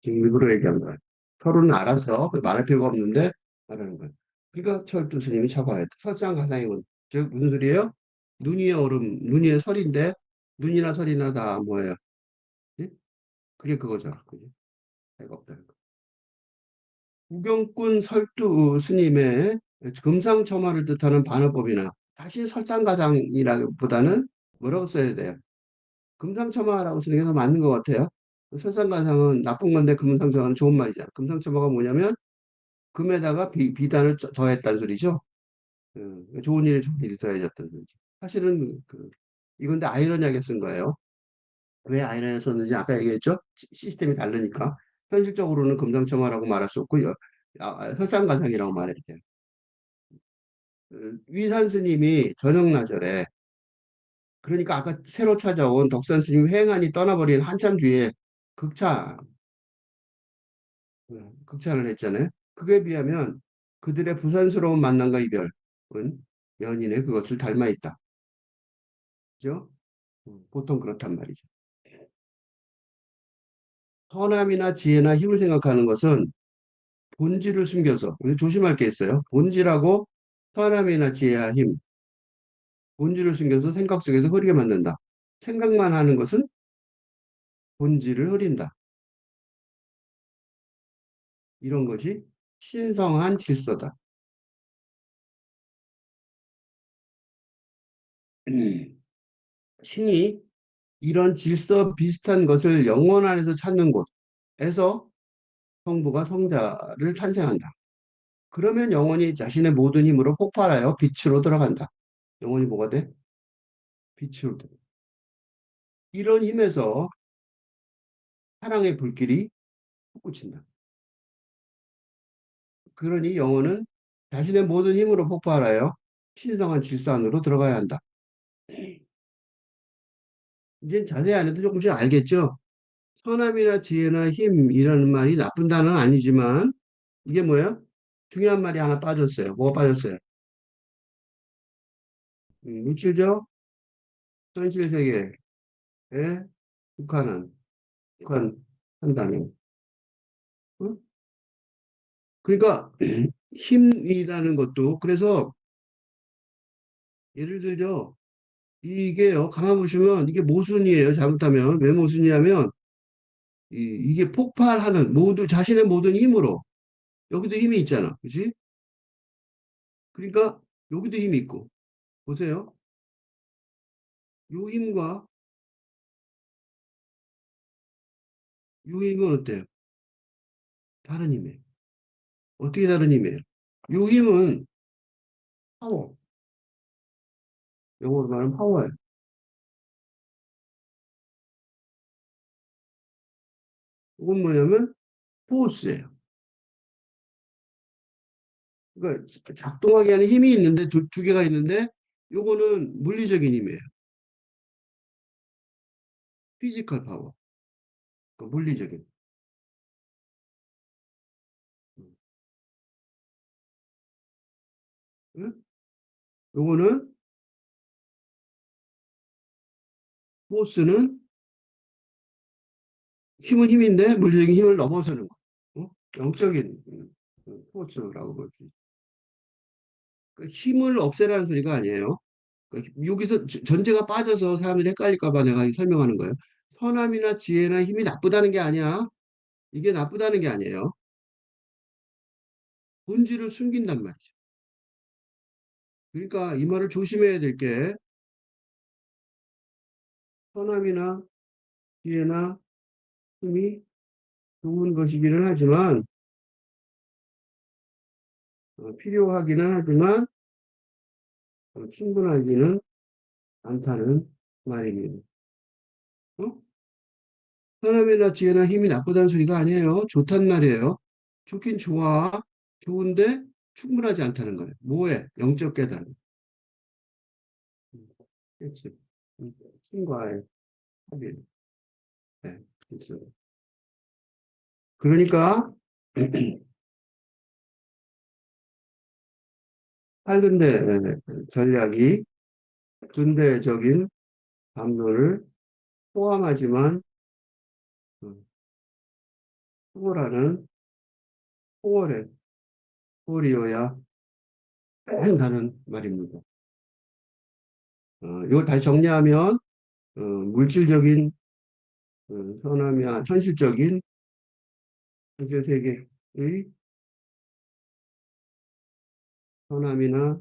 지금 일부러 얘기한 거야. 서로는 알아서 말할 필요가 없는데 말하는 거야. 그러니까 철도 스님이 처가했다. 설상가상이군. 즉 무슨 소리예요? 눈 위에 얼음, 눈 위에 설인데 눈이나 설이나 다 뭐예요? 예? 그게 그거죠. 그지? 배가 없다는 거. 구경꾼 설두 스님의 금상첨화를 뜻하는 반어법이나 다시 설상가상이라기보다는 뭐라고 써야 돼요? 금상첨화라고 쓰는 게 더 맞는 것 같아요. 설상가상은 나쁜 건데 금상첨화는 좋은 말이잖아. 금상첨화가 뭐냐면 금에다가 비단을 더했다는 소리죠. 좋은 일에 좋은 일이 더해졌다는 소리죠. 사실은 이건데 아이러니하게 쓴 거예요. 왜 아이러니하게 썼는지 아까 얘기했죠. 시스템이 다르니까. 현실적으로는 금상첨화라고 말할 수 없고요. 설상가상이라고 말해야 돼요. 위산 스님이 저녁나절에 그러니까 아까 새로 찾아온 덕산 스님 회행안이 떠나버린 한참 뒤에 극차 극찬을 했잖아요. 그에 비하면 그들의 부산스러운 만남과 이별은 연인의 그것을 닮아 있다. 그죠? 보통 그렇단 말이죠. 선함이나 지혜나 힘을 생각하는 것은 본질을 숨겨서 이거 조심할 게 있어요. 본질하고 선함이나 지혜와 힘, 본질을 숨겨서 생각 속에서 흐리게 만든다. 생각만 하는 것은 본질을 흐린다. 이런 것이 신성한 질서다. 신이 이런 질서 비슷한 것을 영혼 안에서 찾는 곳에서 성부가 성자를 탄생한다. 그러면 영혼이 자신의 모든 힘으로 폭발하여 빛으로 들어간다. 영혼이 뭐가 돼? 빛으로 들어. 이런 힘에서 사랑의 불길이 솟구친다. 그러니 영혼은 자신의 모든 힘으로 폭발하여 신성한 질서 안으로 들어가야 한다. 이제 자세히 안 해도 조금씩 알겠죠? 선함이나 지혜나 힘이라는 말이 나쁜 단어는 아니지만 이게 뭐야? 중요한 말이 하나 빠졌어요. 뭐가 빠졌어요? 물질적 현실 세계에 북한은 북한한다는. 응? 그러니까 힘이라는 것도 그래서 예를 들죠. 이게요, 가만 보시면 이게 모순이에요. 잘못하면. 왜 모순이냐면, 이게 폭발하는 자신의 모든 힘으로, 여기도 힘이 있잖아. 그지? 그러니까, 여기도 힘이 있고. 보세요. 요 힘과 요 힘은 어때요? 다른 힘이에요. 어떻게 다른 힘이에요? 요 힘은 파워. 영어로 말하면 파워예요. 이건 뭐냐면, 포스예요. 그러니까 작동하게 하는 힘이 있는데, 두 개가 있는데, 요거는 물리적인 힘이에요. 피지컬 파워. 그러니까 물리적인. 응? 요거는 포스는 힘은 힘인데 물리적인 힘을 넘어서는 거. 영적인 포스라고 볼 수 있어요. 그러니까 힘을 없애라는 소리가 아니에요. 그러니까 여기서 전제가 빠져서 사람들이 헷갈릴까 봐 내가 설명하는 거예요. 선함이나 지혜나 힘이 나쁘다는 게 아니야. 이게 나쁘다는 게 아니에요. 본질을 숨긴단 말이죠. 그러니까 이 말을 조심해야 될 게 선함이나 지혜나 힘이 좋은 것이기는 하지만 필요하기는 하지만 충분하지는 않다는 말입니다. 어? 사람이나 지혜나 힘이 나쁘다는 소리가 아니에요. 좋단 말이에요. 좋긴 좋아. 좋은데 충분하지 않다는 거예요. 뭐에? 영적 깨달음. 그치. 신과의 합일. 네, 그렇죠. 그러니까 8근대 전략이 근대적인 담론을 포함하지만 음, 초월하는 초월의 초월이어야 한다는 말입니다. 이걸 다시 정리하면 물질적인 선함이나 현실적인 현실 세계의 선함이나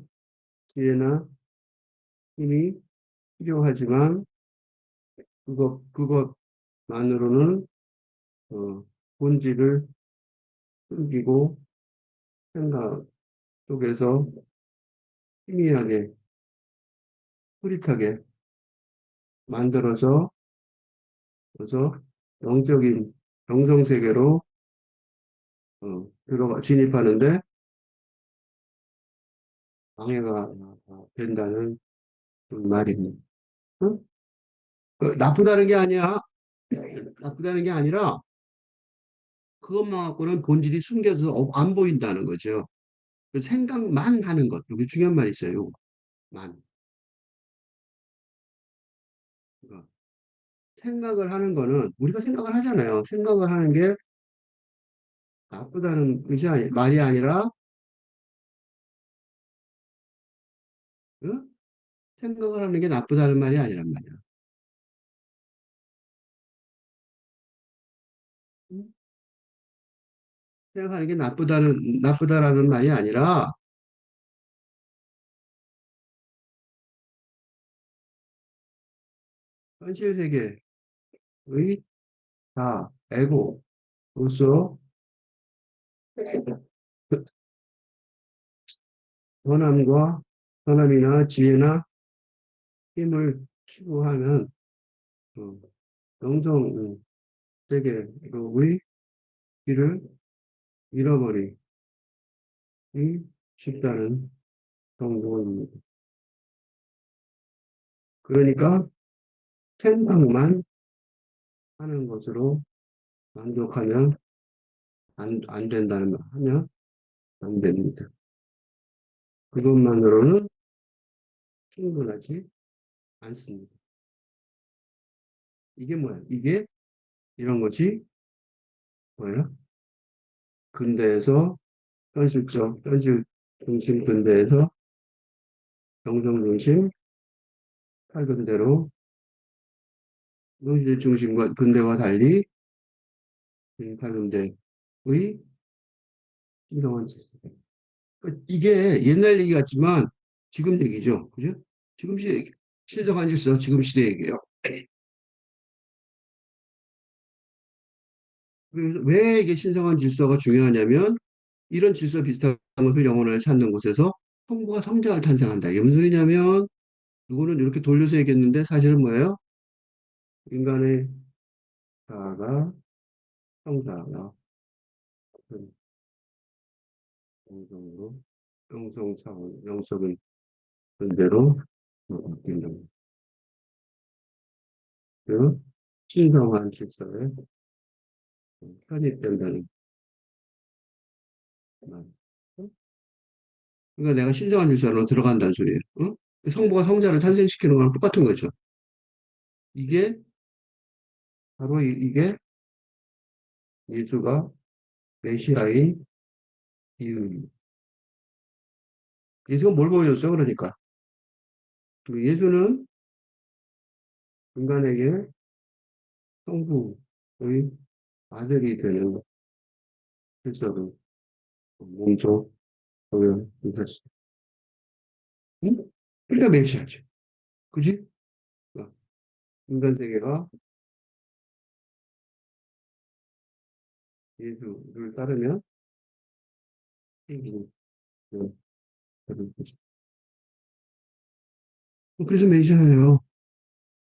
지혜나 힘이 필요하지만 그것만으로는 본질을 숨기고 생각 속에서 희미하게 흐릿하게 만들어서 그래서 영적인 영성 세계로 들어가 진입하는데 방해가 된다는 말입니다. 응? 나쁘다는 게 아니야. 나쁘다는 게 아니라 그것만 갖고는 본질이 숨겨서 안 보인다는 거죠. 그 생각만 하는 것. 여기 중요한 말이 있어요. 만. 그러니까 생각을 하는 거는 우리가 생각을 하잖아요. 생각을 하는 게 나쁘다는 말이 아니라 응? 생각을 하는 게 나쁘다는 말이 아니란 말이야. 응? 생각하는 게 나쁘다라는 말이 아니라 현실 세계의 에고로서 선함과 선함이나 지혜나 힘을 추구하면 어, 영성 세계로의 길을 잃어버리기 쉽다는 정도입니다. 그러니까 생각만 하는 것으로 만족하면 안 된다는 말 하면 안 됩니다. 그것만으로는 충분하지 않습니다. 이게 뭐야? 이게 이런 것이 뭐야? 근대에서 현실 중심 근대에서 영성 중심, 팔근대로, 노이즈 중심과 근대와 달리, 팔근대의 신성한 질서. 이게 옛날 얘기 같지만 지금 얘기죠. 그죠? 지금 신성한 질서, 지금 시대 얘기예요. 그래서 왜 이게 신성한 질서가 중요하냐면 이런 질서 비슷한 것을 영혼을 찾는 곳에서 성부가 성자를 탄생한다. 이게 무슨 소리냐면 이거는 이렇게 돌려서 얘기했는데 사실은 뭐예요? 인간의 자아가 성자가 영성으로 영성 차원 영성은 반대로 바뀐다. 그 신성한 질서에 편입된다는 말. 그러니까 내가 신성한 질서로 들어간다는 소리예요. 응? 성부가 성자를 탄생시키는 거랑 똑같은 거죠. 이게 바로 이게 예수가 메시아인 이유입니다. 예수가 뭘 보여줬어요? 그러니까 그 예수는 인간에게 성부의 아들이 되는 질서를 몸소 보여주셨어요. 응? 그러니까 메시아죠. 그지? 어, 인간 세계가 예수를 따르면 생기는 그런 것이죠. 그래서 메시아예요.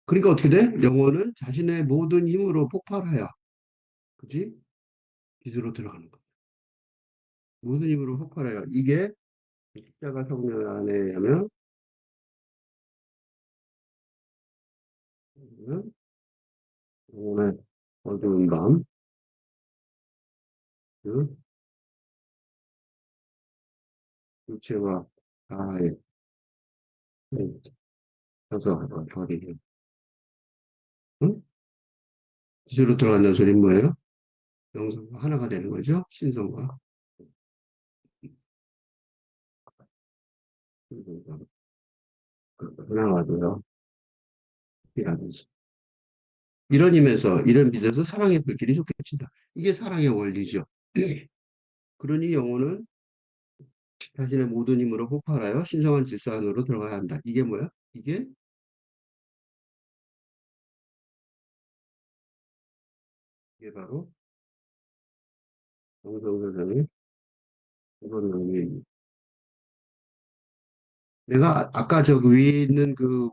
그러니까 어떻게 돼? 영혼은 자신의 모든 힘으로 폭발하여, 그지? 기도로 들어가는 거. 모든 힘으로 폭발해요. 이게 십자가 성령 안에 의하면 영혼의 어두운 밤, 그 육체와 자아의 서서 버리는, 응? 기도로 들어간다는 소리는 뭐예요? 영성과 하나가 되는 거죠. 신성과 신성과 하나가 되어 이라든지. 이런 의미에서 이런 빚에서 사랑의 불길이 좋게 친다. 이게 사랑의 원리죠. 그러니 영혼은 자신의 모든 힘으로 폭발하여 신성한 질서 안으로 들어가야 한다. 이게 뭐야? 이게 바로 정성선생의 이번 의미입니다. 내가 아까 저 위에 있는 그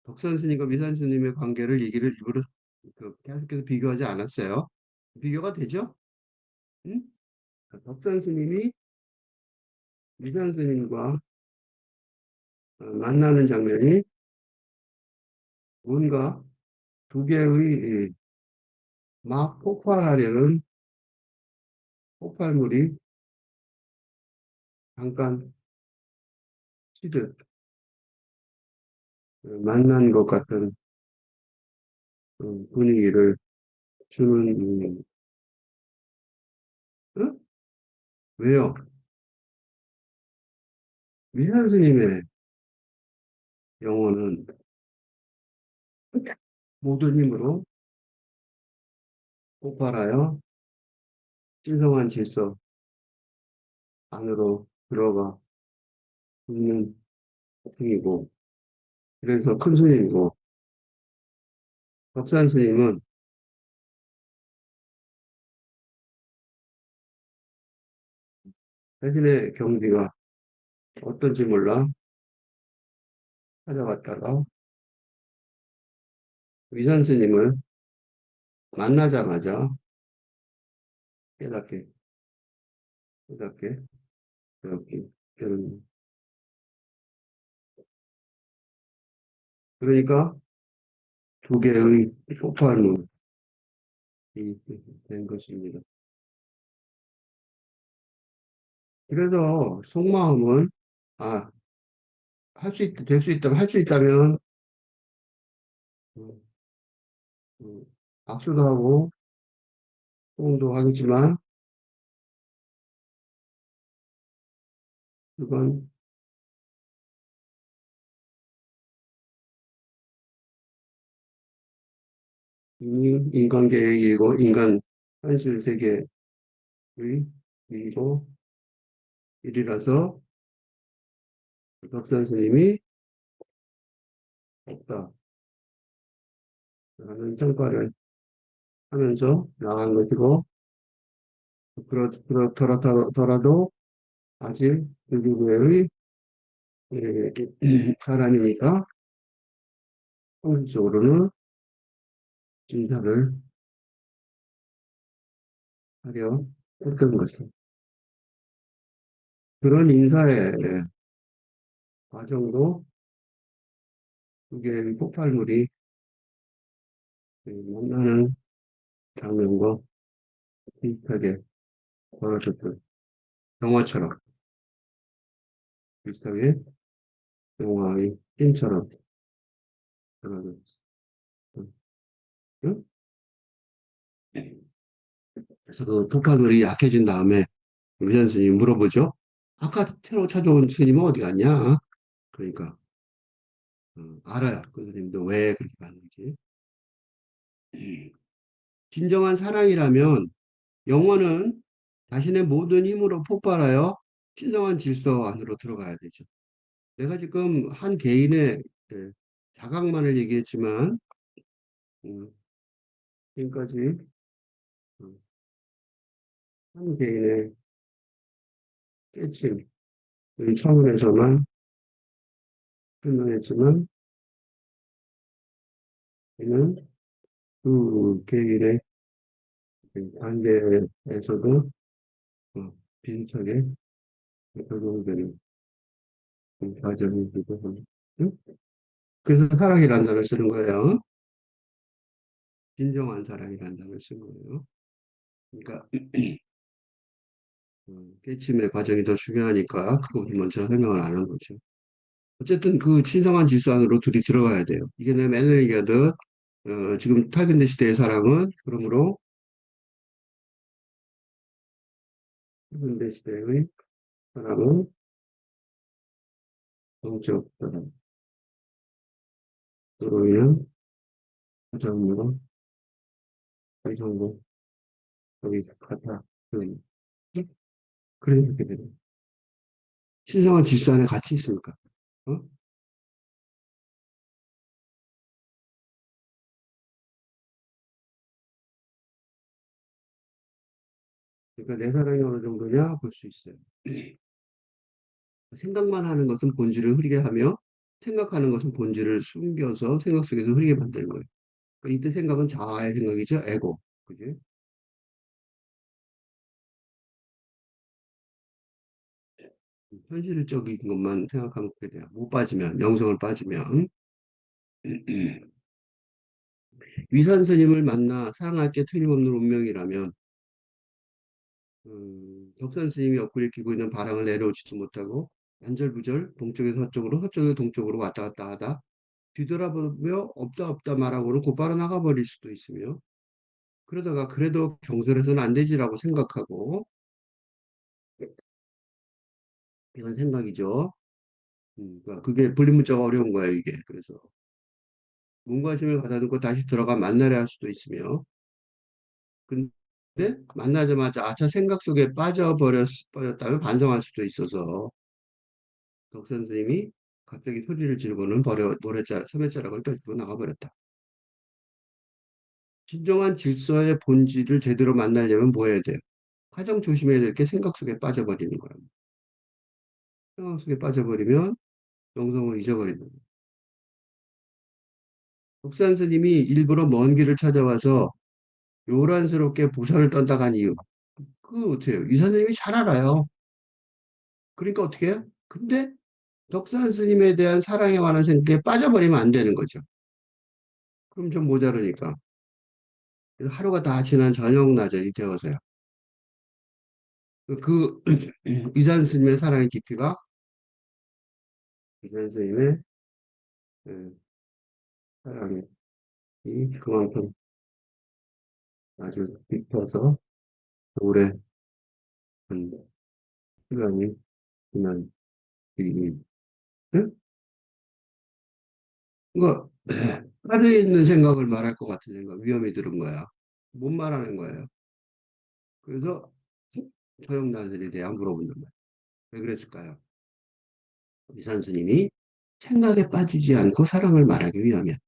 덕선 스님과 미산 스님의 관계를 얘기를 일부러 계속해서 비교하지 않았어요. 비교가 되죠? 응? 덕선 스님이 미산 스님과 만나는 장면이 뭔가 두 개의 막 폭발하려는 폭발물이 잠깐 치듯 만난 것 같은 분위기를 주는 응? 왜요? 미산 스님의 영혼은 모든 힘으로 폭발하여 신성한 질서 안으로 들어가 있는 중이고, 그래서 큰 스님이고, 덕산 스님은 자신의 경지가 어떤지 몰라 찾아갔다가 위산 스님을 만나자마자 깨닫게, 깨닫게 되었기 때문에. 그러니까 두 개의 폭발물이 된 것입니다. 그래서 속마음은, 아, 될 수 있다면, 할 수 있다면, 음, 음, 악수도 하고, 호응도 하겠지만, 그건 이미 인간계의 일고 인간 현실 세계의 일이고 일이라서 덕산 스님이 없다라는 평가를 하면서 나간 것이고 그렇더라도 아직 인류의 사람이니까 형식적으로는 인사를 하려 했던 것입니다. 그런 인사의 과정도 두 개의 폭발물이 만나는 장면과 비슷하게 벌어졌던 영화처럼 비슷하게 영화의 씬처럼 벌어졌어. 응? 그래서 그 폭발물이 약해진 다음에 의전 스님이 물어보죠. 아까 새로 찾아온 스님은 어디 갔냐? 그러니까 알아요. 그 스님도 왜 그렇게 갔는지. 진정한 사랑이라면 영혼은 자신의 모든 힘으로 폭발하여 신성한 질서 안으로 들어가야 되죠. 내가 지금 한 개인의 자각만을 얘기했지만 음, 지금까지 음, 한 개인의 깨침 이 차원에서만 설명했지만 이는 그 개인의 관계에서도 비슷하게 적용되는 과정이기도 합니다. 응? 그래서 사랑이라는 단어를 쓰는 거예요. 진정한 사랑이라는 단어를 쓴 거예요. 그러니까 깨침의 과정이 더 중요하니까 그것을 먼저 설명을 안 한 거죠. 어쨌든 그 신성한 질서 안으로 둘이 들어가야 돼요. 이게 내가 맨날 얘기하듯 지금 탈근대 시대의 사랑은 그러므로 탈근대 시대의 사랑은 영적 사랑으로 인한 가정으로 이성도 여기 같아. 그래 이렇게 되는 신성한 질서 안에 같이 있으니까. 어? 그러니까 내 사랑이 어느 정도냐 볼 수 있어요. 생각만 하는 것은 본질을 흐리게 하며 생각하는 것은 본질을 숨겨서 생각 속에서 흐리게 만드는 거예요. 그러니까 이때 생각은 자아의 생각이죠. 에고. 그지? 현실적인 것만 생각하면 그게 돼요. 못 빠지면, 영성을 빠지면. 위산 스님을 만나 사랑할 게 틀림없는 운명이라면, 덕산 스님이 옆구리에 끼고 있는 바람을 내려오지도 못하고, 안절부절 동쪽에서 서쪽으로, 서쪽에서 동쪽으로 왔다 갔다 하다, 뒤돌아보며 없다 없다 말하고는 곧바로 나가버릴 수도 있으며, 그러다가 그래도 경솔해서는 안 되지라고 생각하고, 이건 생각이죠. 그러니까 그게 분리문자가 어려운 거예요, 이게. 그래서. 문과심을 가다듬고 다시 들어가 만나려 할 수도 있으며, 근데 만나자마자 아차 생각 속에 빠져버렸다면 반성할 수도 있어서 덕 선생님이 갑자기 소리를 지르고는 소매자락을 떨고 나가버렸다. 진정한 질서의 본질을 제대로 만나려면 뭐 해야 돼요? 가장 조심해야 될 게 생각 속에 빠져버리는 거랍니다. 생각 속에 빠져버리면 영성을 잊어버린다. 독산 스님이 일부러 먼 길을 찾아와서 요란스럽게 보살을 떤다 간 이유. 그거 어때요? 이 선생님이 잘 알아요. 그러니까 어떻게 해요? 근데 덕산 스님에 대한 사랑에 관한 생각에 빠져버리면 안 되는 거죠. 그럼 좀 모자르니까. 그래서 하루가 다 지난 저녁 나절이 되어서요. 그 이산 스님의 사랑의 깊이가 이산 스님의 예, 사랑이 그만큼 아주 깊어서 오래 한 시간이 지난 일이. 예? 그러니까 빠져 있는 생각을 말할 것 같은 생각, 위험이 들은 거야. 못 말하는 거예요. 그래서 처형단술에 대한 물어본단 말이야. 왜 그랬을까요? 이산 스님이 생각에 빠지지 않고 사랑을 말하기 위함이었다.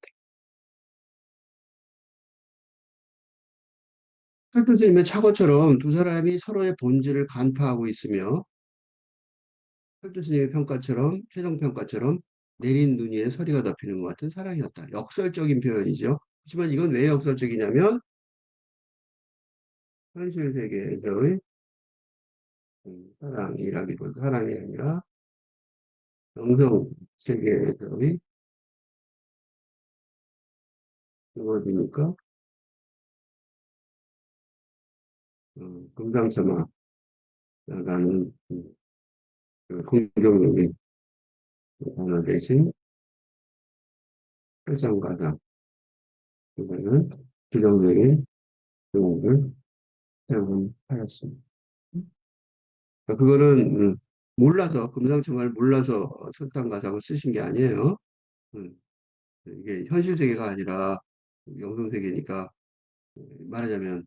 칼든 스님의 착오처럼 두 사람이 서로의 본질을 간파하고 있으며 칼든 스님의 평가처럼 최종 평가처럼 내린 눈 위에 서리가 덮이는 것 같은 사랑이었다. 역설적인 표현이죠. 하지만 이건 왜 역설적이냐면 현실 세계에서의 사랑이라기보다 사랑이 아니라 영성 세계에서의 그것이니까 금상첨화라는 그 긍정적인 단어 대신 설상가상 이거는 부정적인 용어를 사용하였습니다. 그러니까 그거는 몰라서 금상첨화를 몰라서 설상가상을 쓰신 게 아니에요. 음, 이게 현실 세계가 아니라 영성 세계니까 말하자면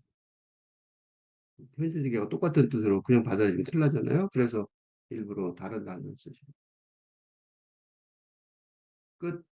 현실 세계가 똑같은 뜻으로 그냥 받아들이면 큰일 나잖아요. 그래서 일부러 다른 단어를 쓰시고 끝.